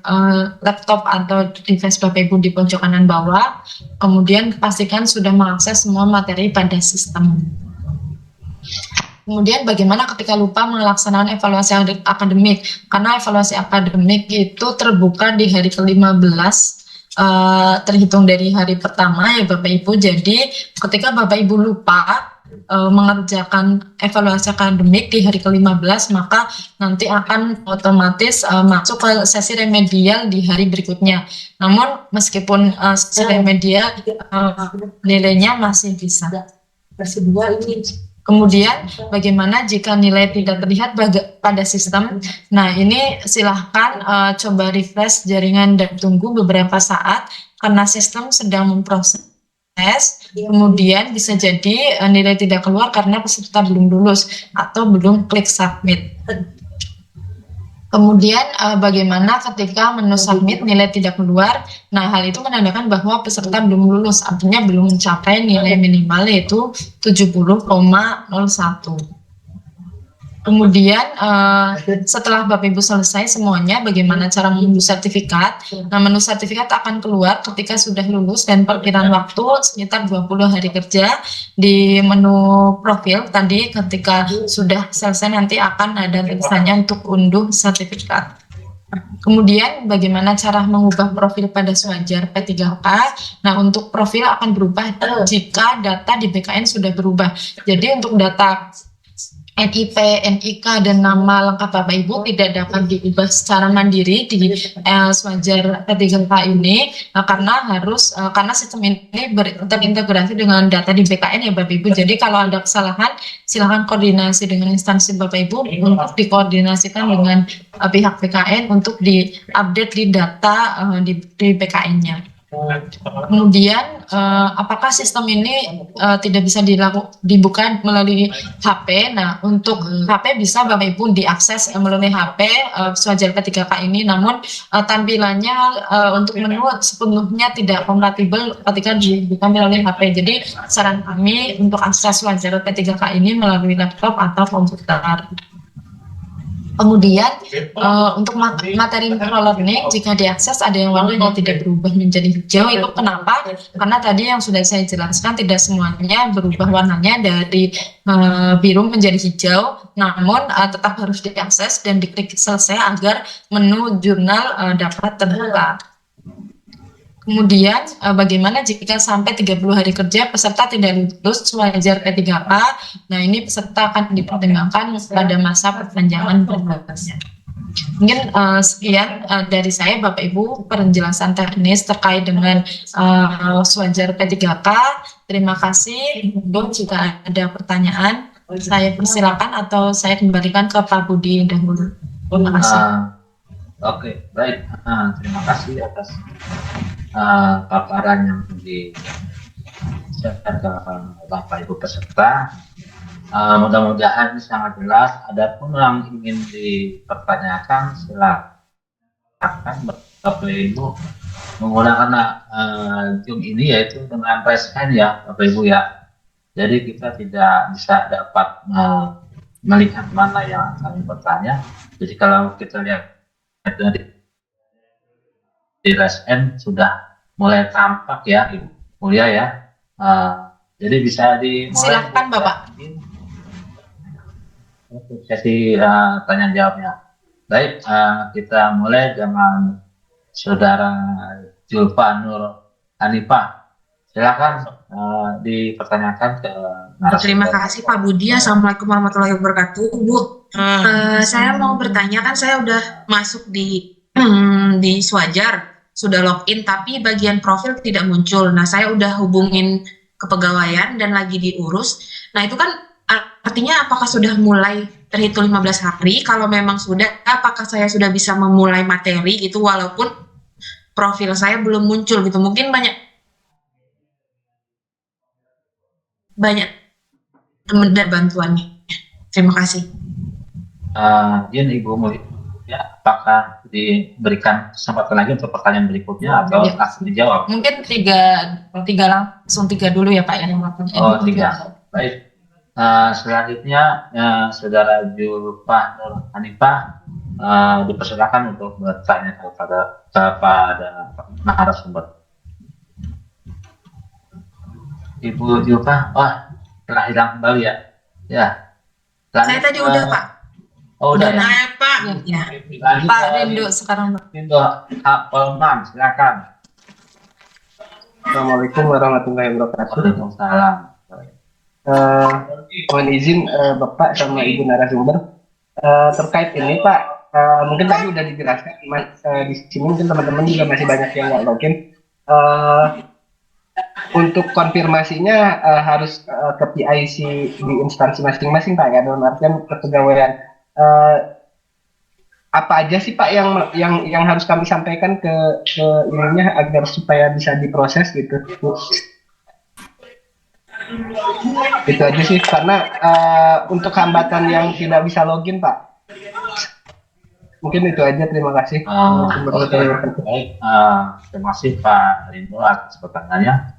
laptop atau device Bapak Ibu di pojok kanan bawah. Kemudian pastikan sudah mengakses semua materi pada sistem. Kemudian bagaimana ketika lupa melaksanakan evaluasi akademik, karena evaluasi akademik itu terbuka di hari ke-15 terhitung dari hari pertama ya Bapak Ibu. Jadi ketika Bapak Ibu lupa mengerjakan evaluasi akademik di hari ke-15, maka nanti akan otomatis masuk ke sesi remedial di hari berikutnya. Namun meskipun sesi remedial nilainya masih bisa. Kemudian bagaimana jika nilai tidak terlihat pada sistem? Nah, ini silahkan coba refresh jaringan dan tunggu beberapa saat karena sistem sedang memproses. Kemudian bisa jadi nilai tidak keluar karena peserta belum lulus atau belum klik submit. Kemudian bagaimana ketika menu submit nilai tidak keluar? Nah, hal itu menandakan bahwa peserta belum lulus, artinya belum mencapai nilai minimal yaitu 70,01. Kemudian setelah Bapak Ibu selesai semuanya, bagaimana cara mengunduh sertifikat? Nah, menu sertifikat akan keluar ketika sudah lulus dan perkiraan waktu sekitar 20 hari kerja. Di menu profil tadi ketika sudah selesai nanti akan ada tulisannya untuk unduh sertifikat. Kemudian bagaimana cara mengubah profil pada Swajar P3K? Nah, untuk profil akan berubah jika data di BKN sudah berubah. Jadi untuk data NIP, NIK, dan nama lengkap Bapak Ibu tidak dapat diubah secara mandiri di Swajar P3K ini karena sistem ini terintegrasi dengan data di BKN ya Bapak Ibu. Jadi kalau ada kesalahan silakan koordinasi dengan instansi Bapak Ibu untuk dikoordinasikan dengan pihak BKN untuk diupdate di data di BKN-nya. Kemudian apakah sistem ini tidak bisa dibuka melalui HP? Nah, untuk HP bisa Bapak Ibu diakses melalui HP Swajar P3K ini, namun tampilannya untuk menu sepenuhnya tidak kompatibel ketika dibuka melalui HP. Jadi saran kami untuk akses Swajar P3K ini melalui laptop atau komputer. Kemudian untuk materi microlearning jika diakses ada yang warnanya tidak berubah menjadi hijau, itu kenapa? Karena tadi yang sudah saya jelaskan tidak semuanya berubah warnanya dari biru menjadi hijau, namun tetap harus diakses dan diklik selesai agar menu jurnal dapat terbuka. Kemudian bagaimana jika sampai 30 hari kerja peserta tidak lulus Swajar P3K? Nah, ini peserta akan dipertimbangkan pada masa perpanjangan berikutnya. Mungkin sekian dari saya Bapak Ibu penjelasan teknis terkait dengan Swajar P3K. Terima kasih. Jika ada pertanyaan saya persilakan atau saya kembalikan ke Pak Budi dahulu. Terima kasih. Oke, baik. Terima kasih atas paparan yang disampaikan ke Bapak Ibu peserta. Mudah-mudahan ini sangat jelas. Adapun yang ingin dipertanyakan silakan Bapak Ibu menggunakan Zoom ini yaitu dengan raise hand ya Bapak Ibu ya. Jadi kita tidak bisa dapat melihat mana yang akan bertanya. Jadi kalau kita lihat di raise hand sudah mulai tampak ya Ibu Mulia ya. Jadi bisa dimulai. Silakan Bapak. Sesi tanya jawabnya. Baik, kita mulai dengan Saudara Julfa Nur Hanifah. Silakan dipertanyakan ke narasumber. Terima kasih Pak Budi. Assalamualaikum warahmatullahi wabarakatuh, Bu. Saya mau bertanya, kan saya udah masuk di Swajar, sudah login, tapi bagian profil tidak muncul. Nah, saya udah hubungin kepegawaian dan lagi diurus. Nah, itu kan artinya apakah sudah mulai terhitung 15 hari? Kalau memang sudah, apakah saya sudah bisa memulai materi gitu walaupun profil saya belum muncul gitu? Mungkin banyak teman dan bantuannya. Terima kasih. Ibu Mulia, ya, apakah diberikan kesempatan lagi untuk pertanyaan berikutnya atau langsung dijawab? Mungkin tiga dulu ya Pak ya. Oh, tiga. Baik. Selanjutnya Saudara Julfa Nur Hanifah dipersilakan untuk bertanya kepada narasumber. Ibu Julfa, telah hilang kembali ya? Ya. Saya tadi udah Pak. Oh, udah ya? Pak. Ya. Pak Rindu sekarang. Rindu Polman, silakan. Assalamualaikum warahmatullahi wabarakatuh. Waalaikumsalam. Eh, mohon izin Bapak sama Ibu narasumber terkait ini Pak, mungkin tadi udah dijelaskan, di sini mungkin teman-teman juga masih banyak yang nggak login. Untuk konfirmasinya harus ke PIC di instansi masing-masing Pak ya, dalam artian kepegawaian. Apa aja sih Pak yang harus kami sampaikan ke ininya agar supaya bisa diproses gitu Bu? Itu aja sih, karena untuk hambatan yang tidak bisa login Pak. Mungkin itu aja, terima kasih. Baik, terima kasih Pak Rindu atas pertanyaannya.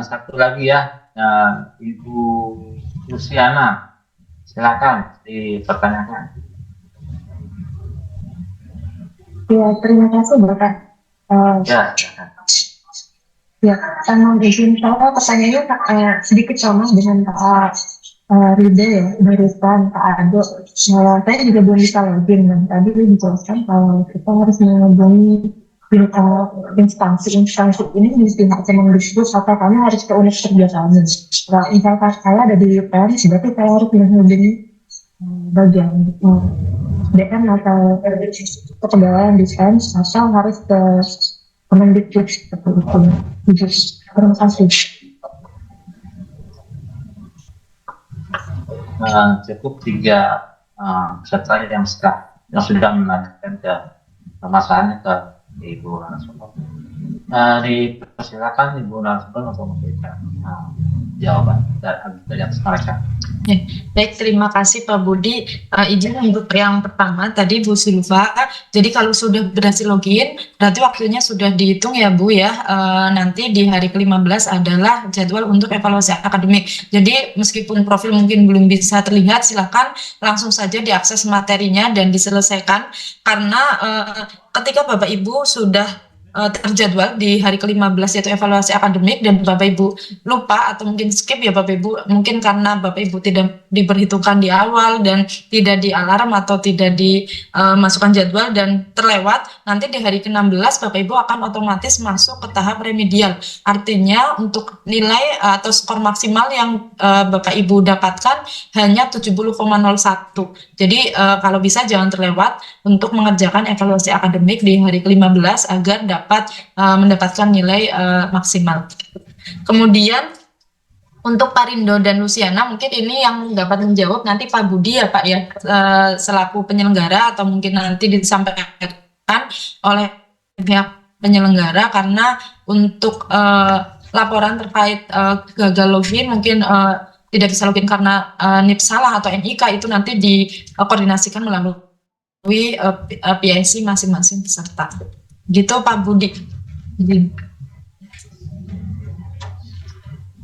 Satu lagi ya, Ibu Luciana, silakan dipertanyakan. Ya, terima kasih Bapak. Ya, silakan. Ya, mohon izin saya pertanyaannya sedikit sama dengan Pak Rido ya, barusan Pak Ado. Saya juga belum bisa login dan tadi dijelaskan kalau kita harus menghubungi instansi ini di pihak Kemendikbud atau kami harus ke unit kerja kami. Nah, misalkan saya ada di UPN, berarti saya harus menghubungi bagian DM atau kepegawaian di UPN atau harus ke Kemendikbud seperti itu. Terima kasih. Cukup 3 peserta yang sudah menanyakan ke permasalahannya ke Ibu narasumber. Dipersilakan Ibu narasumber untuk memberikan jawaban dari atas mereka. Baik, terima kasih Pak Budi. Izin untuk yang pertama tadi Bu Silva. Jadi kalau sudah berhasil login, berarti waktunya sudah dihitung ya Bu ya. Nanti di hari ke-15 adalah jadwal untuk evaluasi akademik. Jadi meskipun profil mungkin belum bisa terlihat, silakan langsung saja diakses materinya dan diselesaikan. Karena ketika Bapak Ibu sudah terjadwal di hari ke-15 yaitu evaluasi akademik dan Bapak Ibu lupa atau mungkin skip ya Bapak Ibu, mungkin karena Bapak Ibu tidak diperhitungkan di awal dan tidak di alarm atau tidak dimasukkan jadwal dan terlewat, nanti di hari ke-16 Bapak Ibu akan otomatis masuk ke tahap remedial. Artinya untuk nilai atau skor maksimal yang Bapak Ibu dapatkan hanya 70,01. Jadi kalau bisa jangan terlewat untuk mengerjakan evaluasi akademik di hari ke-15 agar dapat mendapatkan nilai maksimal. Kemudian untuk Pak Rindo dan Luciana mungkin ini yang dapat menjawab nanti Pak Budi ya Pak ya, selaku penyelenggara atau mungkin nanti disampaikan oleh pihak penyelenggara, karena untuk laporan terkait gagal login mungkin tidak bisa login karena NIP salah atau NIK itu nanti dikoordinasikan melalui PIC masing-masing peserta. Gitu Pak Budi.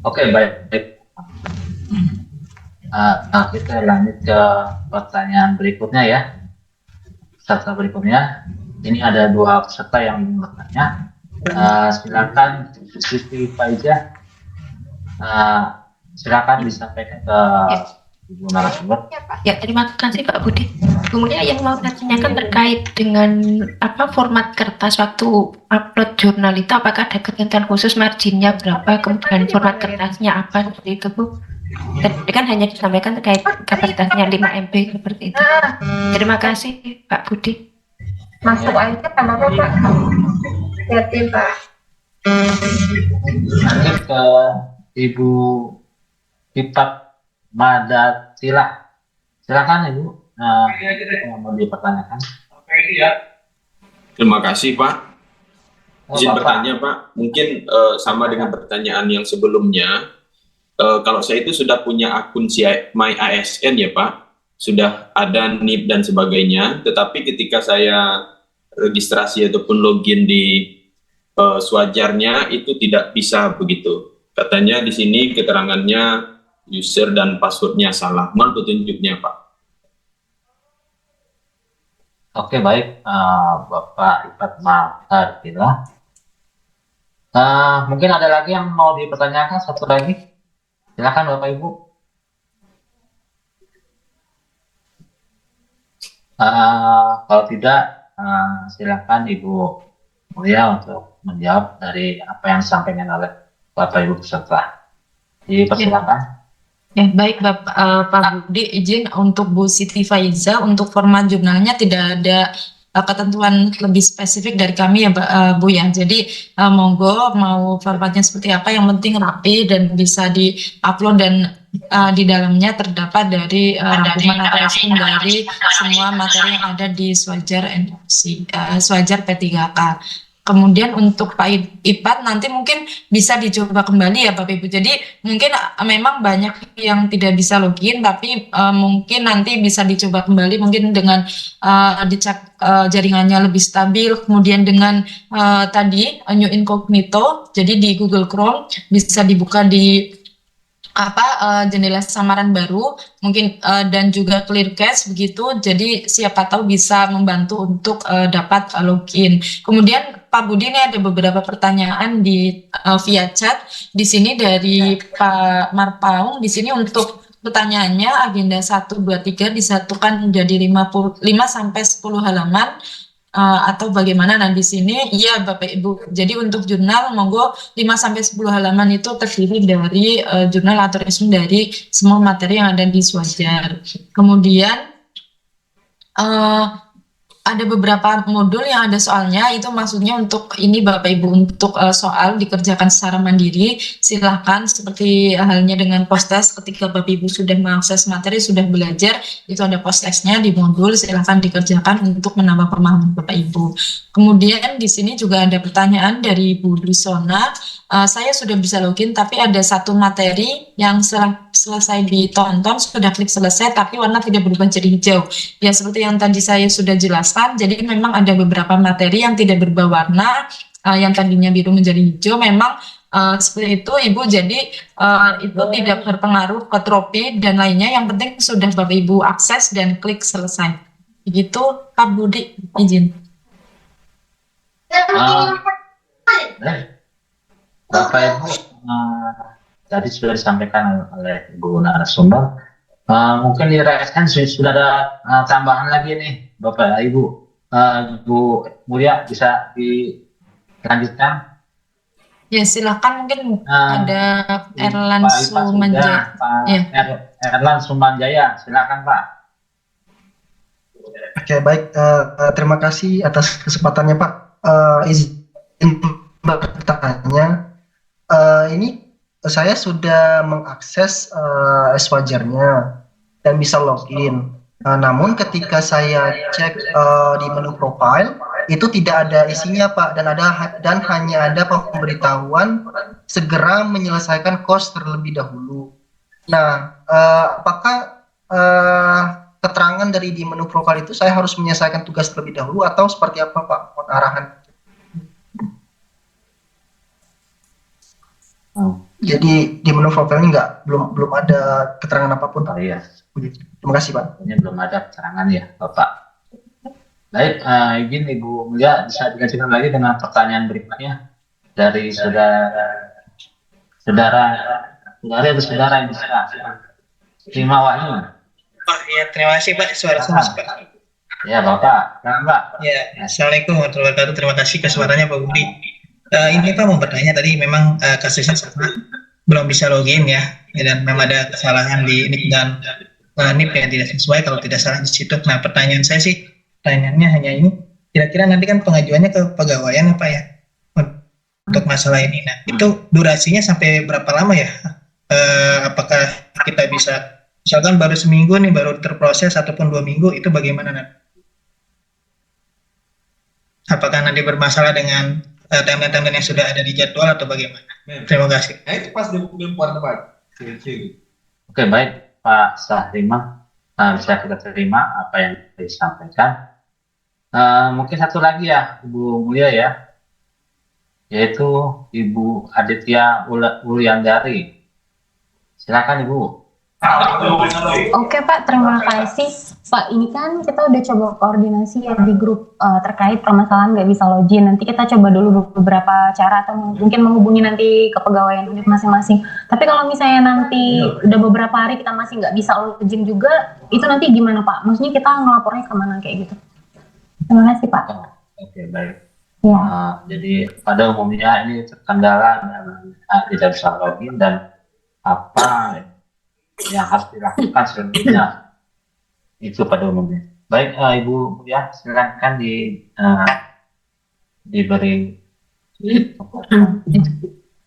Oke, baik. Kita lanjut ke pertanyaan berikutnya ya. Peserta berikutnya, ini ada 2 peserta yang bertanya. Silakan Siti Faiza, silakan disampaikan ke Ibu narasumber. Ya, terima kasih Pak Budi. Kemudian yang mau saya tanyakan terkait dengan format kertas waktu upload jurnal itu, apakah ada ketentuan khusus marginnya berapa, kemudian format kertasnya apa seperti itu Bu? Tadi kan hanya disampaikan terkait kapasitasnya 5 MB seperti itu. Terima kasih Pak Budi. Masuk aja sama Pak. Hati Pak. Lanjut ke Ibu Pipat Madatila. Silakan Ibu, yang mau dipertanyakan. Terima kasih Pak. Izin Bapak. bertanya Pak, mungkin sama dengan pertanyaan yang sebelumnya. Kalau saya itu sudah punya akun My ASN ya Pak, sudah ada NIP dan sebagainya, tetapi ketika saya registrasi ataupun login di Swajarnya itu tidak bisa begitu. Katanya di sini keterangannya user dan passwordnya salah. Mohon petunjuknya Pak. Oke, baik, Bapak Ipat Madatila. Mungkin ada lagi yang mau dipertanyakan, satu lagi. Silakan Bapak Ibu. Kalau tidak, silakan Ibu Mulia untuk menjawab dari apa yang disampaikan oleh Bapak Ibu peserta. Dipersilakan. Ya, baik Pak Budi, izin untuk Bu Siti Faiza, untuk format jurnalnya tidak ada ketentuan lebih spesifik dari kami ya Bu ya. Jadi monggo mau formatnya seperti apa, yang penting rapi dan bisa di-upload dan di dalamnya terdapat dari rangkuman atau resume dari semua materi yang ada di Swajar Swajar P3K. Kemudian untuk Pak Ipat nanti mungkin bisa dicoba kembali ya Bapak Ibu. Jadi mungkin memang banyak yang tidak bisa login, tapi mungkin nanti bisa dicoba kembali mungkin dengan dicek jaringannya lebih stabil. Kemudian dengan tadi new incognito, jadi di Google Chrome bisa dibuka di jendela samaran baru mungkin dan juga clear cache begitu, jadi siapa tahu bisa membantu untuk dapat login. Kemudian Pak Budi, ini ada beberapa pertanyaan di via chat di sini dari Pak Marpaung. Di sini untuk pertanyaannya agenda 1, 2, 3 disatukan menjadi 5 sampai 10 halaman. Atau bagaimana. Nah di sini iya Bapak Ibu, jadi untuk jurnal monggo 5 sampai 10 halaman itu terdiri dari jurnal atau resume dari semua materi yang ada di Swajar. Kemudian ada beberapa modul yang ada soalnya, itu maksudnya untuk ini Bapak Ibu, untuk soal dikerjakan secara mandiri. Silahkan seperti halnya dengan post-test, ketika Bapak Ibu sudah mengakses materi, sudah belajar, itu ada post-testnya di modul, silahkan dikerjakan untuk menambah pemahaman Bapak Ibu. Kemudian di sini juga ada pertanyaan dari Bu Drisona, saya sudah bisa login tapi ada satu materi yang selesai ditonton, sudah klik selesai tapi warna tidak berubah jadi hijau. Ya seperti yang tadi saya sudah jelaskan, jadi memang ada beberapa materi yang tidak berubah warna, yang tadinya biru menjadi hijau, memang seperti itu Ibu, jadi itu tidak berpengaruh ke tropi dan lainnya, yang penting sudah Bapak Ibu akses dan klik selesai. Begitu Pak Budi, izin. Bapak Ibu, tadi sudah disampaikan oleh Ibu narasumber. Mungkin di RSN sudah ada tambahan lagi nih, Bapak Ibu. Bu Mulia bisa dilanjutkan? Ya silakan, mungkin ada Erlan Sumanjaya. Erlan Sumanjaya, silakan Pak. Oke, baik. Terima kasih atas kesempatannya Pak. Izin bertanya, ini saya sudah mengakses Swajarnya dan bisa login. Namun ketika saya cek di menu profile itu tidak ada isinya Pak, dan hanya ada pemberitahuan segera menyelesaikan course terlebih dahulu. Nah, apakah keterangan dari di menu profile itu saya harus menyelesaikan tugas terlebih dahulu atau seperti apa Pak? Mohon arahan. Jadi di menu profile ini belum ada keterangan apapun Pak. Iya. Terima kasih Pak. Ini belum ada keterangan ya Bapak. Baik, izin Ibu Mulia bisa dilanjutkan lagi dengan pertanyaan berikutnya dari saudara yang bisa. Terima Wahyu. Pak, ya terima kasih Pak, suara saya Pak. Ya Bapak, Pak. Ya, Assalamualaikum warahmatullahi wabarakatuh. Terima kasih kesempatannya Pak Budi. Ini Pak mau bertanya, tadi memang kasusnya sama, belum bisa login ya, dan memang ada kesalahan di NIP dan NIP yang tidak sesuai kalau tidak salah di situ. Nah pertanyaan saya sih, pertanyaannya hanya ini, kira-kira nanti kan pengajuannya ke pegawaian Pak ya, untuk masalah ini. Nah itu durasinya sampai berapa lama ya? Apakah kita bisa, misalkan baru seminggu nih baru terproses ataupun 2 minggu, itu bagaimana nanti? Apakah nanti bermasalah dengan timeline yang sudah ada di jadwal atau bagaimana? Terima kasih. Nah itu pas belum puan Pak. Oke, baik Pak Sahrima, bisa kita terima apa yang disampaikan. Mungkin satu lagi ya Ibu Mulia ya, yaitu Ibu Aditya Wulyandari. Silakan Ibu. Oke Pak, terima kasih. Pak, ini kan kita udah coba koordinasi ya di grup terkait permasalahan nggak bisa login. Nanti kita coba dulu beberapa cara atau mungkin menghubungi nanti ke pegawaian unit masing-masing. Tapi kalau misalnya nanti udah beberapa hari kita masih nggak bisa login juga, itu nanti gimana Pak? Maksudnya kita ngelapornya kemana kayak gitu? Terima kasih Pak. Oke, baik. Ya. Jadi pada umumnya ini terkendala dan tidak bisa login dan yang harus dilakukan selanjutnya. Itu pada umumnya. Baik, Ibu ya, silakan diberi.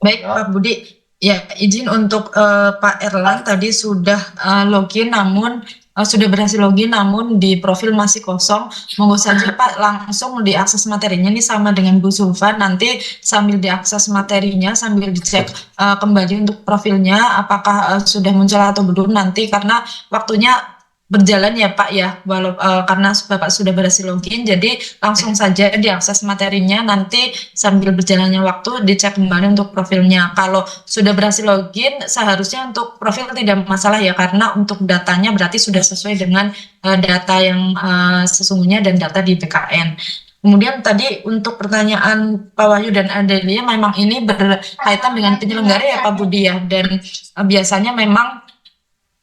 Baik, Pak Budi. Ya, izin untuk Pak Erlang tadi sudah login, namun sudah berhasil login, namun di profil masih kosong. Monggo saja Pak langsung diakses materinya nih sama dengan Bu Sulfa. Nanti sambil diakses materinya, sambil dicek kembali untuk profilnya, apakah sudah muncul atau belum nanti, karena waktunya berjalan ya Pak ya, karena Bapak sudah berhasil login, jadi langsung saja diakses materinya, nanti sambil berjalannya waktu dicek kembali untuk profilnya. Kalau sudah berhasil login, seharusnya untuk profil tidak masalah ya, karena untuk datanya berarti sudah sesuai dengan data yang sesungguhnya dan data di BKN. Kemudian tadi untuk pertanyaan Pak Wahyu dan Adelia, memang ini berkaitan dengan penyelenggara ya Pak Budi ya, dan biasanya memang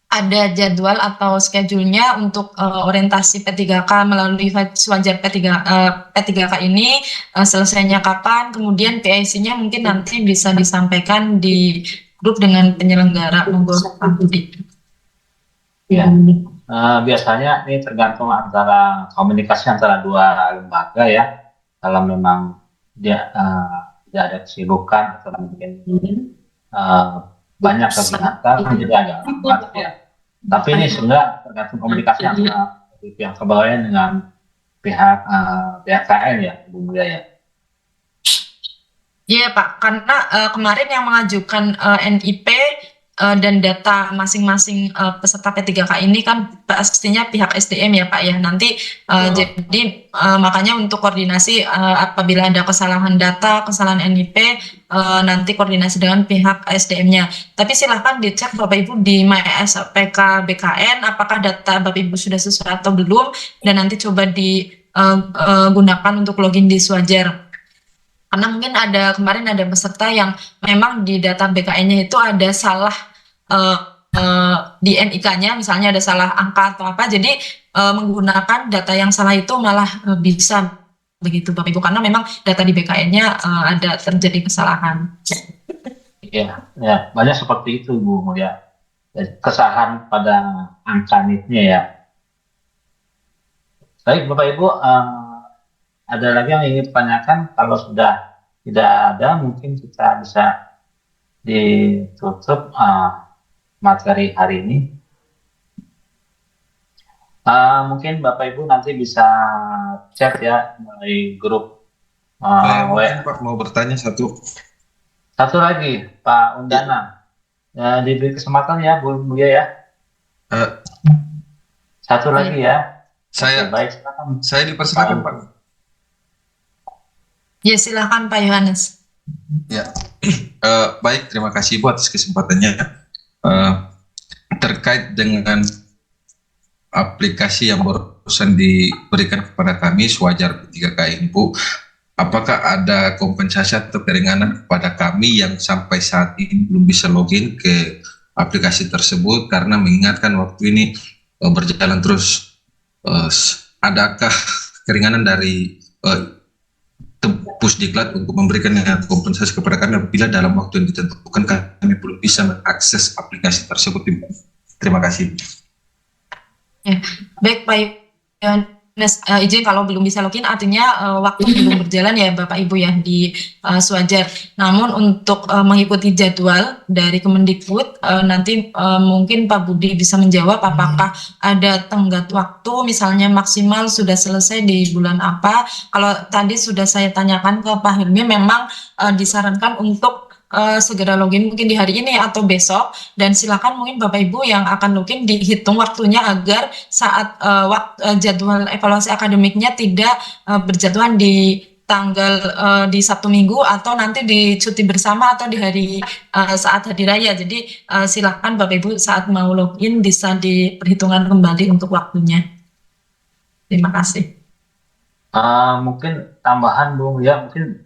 ada jadwal atau schedule-nya untuk orientasi P3K melalui Swajar P3K ini selesainya kapan, kemudian PIC-nya mungkin nanti bisa disampaikan di grup dengan penyelenggara. Monggo Pak Budi. Ya, biasanya ini tergantung antara komunikasi antara dua lembaga ya. Kalau memang dia tidak ada kesibukan atau mungkin banyak kegiatan jadi agak lambat ya. Tapi ini sebenarnya tergantung komunikasi antara pihak kebawahnya dengan pihak BKN ya, Bu Mulia ya. Iya Pak, karena kemarin yang mengajukan NIP dan data masing-masing peserta P3K ini kan pastinya pihak SDM ya Pak ya. Nanti jadi makanya untuk koordinasi apabila ada kesalahan data, kesalahan NIP, nanti koordinasi dengan pihak SDM-nya. Tapi silahkan dicek Bapak Ibu di MySPK BKN apakah data Bapak Ibu sudah sesuai atau belum, dan nanti coba digunakan untuk login di Swajar. Karena mungkin kemarin ada peserta yang memang di data BKN-nya itu ada salah di NIK-nya, misalnya ada salah angka atau apa, jadi menggunakan data yang salah itu malah bisa begitu Bapak Ibu, karena memang data di BKN-nya ada terjadi kesalahan. Iya, ya banyak seperti itu Bu ya, kesalahan pada angka NIK-nya ya. Baik Bapak Ibu, ada lagi yang ingin ditanyakan? Kalau sudah tidak ada, mungkin kita bisa ditutup materi hari ini. Mungkin Bapak Ibu nanti bisa chat ya melalui grup. Mungkin Pak mau bertanya satu lagi Pak Undana. Diberi kesempatan ya Bu Buya ya. Satu lagi ya. Saya baik, silakan. Saya dipersilakan Pak. Ya silakan Pak Yohanes. Ya, baik, terima kasih Bu atas kesempatannya. Terkait dengan aplikasi yang barusan diberikan kepada kami Swajar P3K ini Bu, apakah ada kompensasi atau keringanan kepada kami yang sampai saat ini belum bisa login ke aplikasi tersebut, karena mengingatkan waktu ini berjalan terus, adakah keringanan dari Pusdiklat untuk memberikan kompensasi kepada kami apabila dalam waktu yang ditentukan kami belum bisa mengakses aplikasi tersebut. Terima kasih. Ya, baik Pak Yohanes, izin kalau belum bisa login artinya waktu belum berjalan ya Bapak Ibu ya di Swajar. Namun untuk mengikuti jadwal dari Kemendikbud nanti mungkin Pak Budi bisa menjawab apakah ada tenggat waktu, misalnya maksimal sudah selesai di bulan apa. Kalau tadi sudah saya tanyakan ke Pak Hilmi, memang disarankan untuk segera login mungkin di hari ini atau besok, dan silakan mungkin Bapak Ibu yang akan login dihitung waktunya agar saat jadwal evaluasi akademiknya tidak berjatuhan di tanggal di Sabtu Minggu atau nanti di cuti bersama atau di hari saat hari raya. Jadi silakan Bapak Ibu saat mau login bisa diperhitungkan kembali untuk waktunya. Terima kasih. Mungkin tambahan Bu ya, mungkin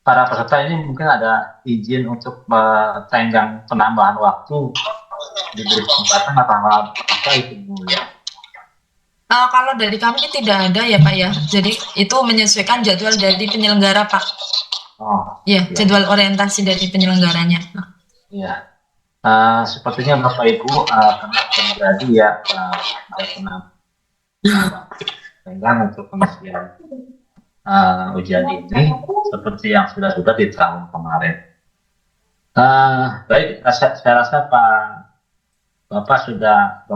para peserta ini mungkin ada izin untuk tenggang penambahan waktu, diberi kesempatan apa itu Bu ya? Kalau dari kami tidak ada ya Pak ya, jadi itu menyesuaikan jadwal dari penyelenggara Pak. Oh, ya, jadwal orientasi dari penyelenggaranya. Iya. Sepertinya Bapak Ibu pernah terjadi ya ada penampilan untuk pengisian ujian ini seperti yang sudah di tahun kemarin. Baik, saya rasa Bapak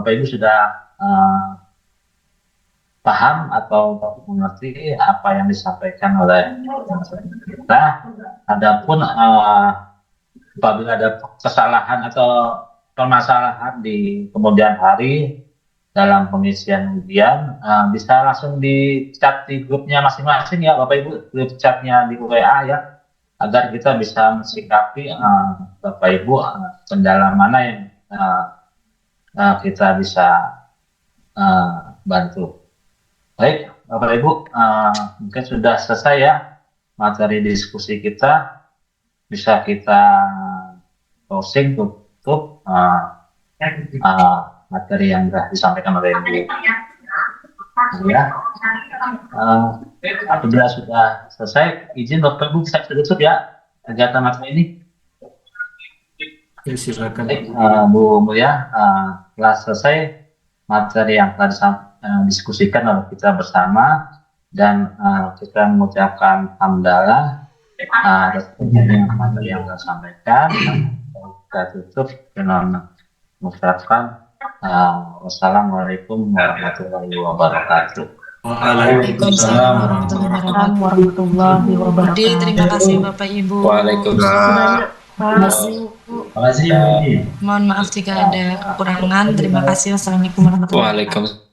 Ibu sudah paham atau mengerti apa yang disampaikan oleh kita. Adapun apabila ada kesalahan atau permasalahan di kemudian hari dalam pengisian ujian, bisa langsung di chat di grupnya masing-masing ya Bapak Ibu, grup chatnya di WA ya, agar kita bisa mensikapi Bapak Ibu kendala mana yang kita bisa bantu. Baik Bapak Ibu, mungkin sudah selesai ya materi diskusi kita, bisa kita closing tutup materi yang sudah disampaikan oleh Ibu. Ya, apabila sudah selesai, izin Bapak Ibu bisa tutup ya kegiatan materi ini. Ya, silakan. Baik, Bu Mulia, telah selesai materi yang telah diskusikan oleh kita bersama, dan kita mengucapkan hamdalah atas materi yang telah sampaikan. Kita tutup dengan mengucapkan wassalamualaikum warahmatullahi wabarakatuh. Waalaikumsalam warahmatullahi wabarakatuh. Terima kasih Bapak Ibu. Waalaikumsalam. Terima kasih. Mohon maaf jika ada kekurangan. Terima kasih. Wassalamualaikum warahmatullahi wabarakatuh. Waalaikumsalam.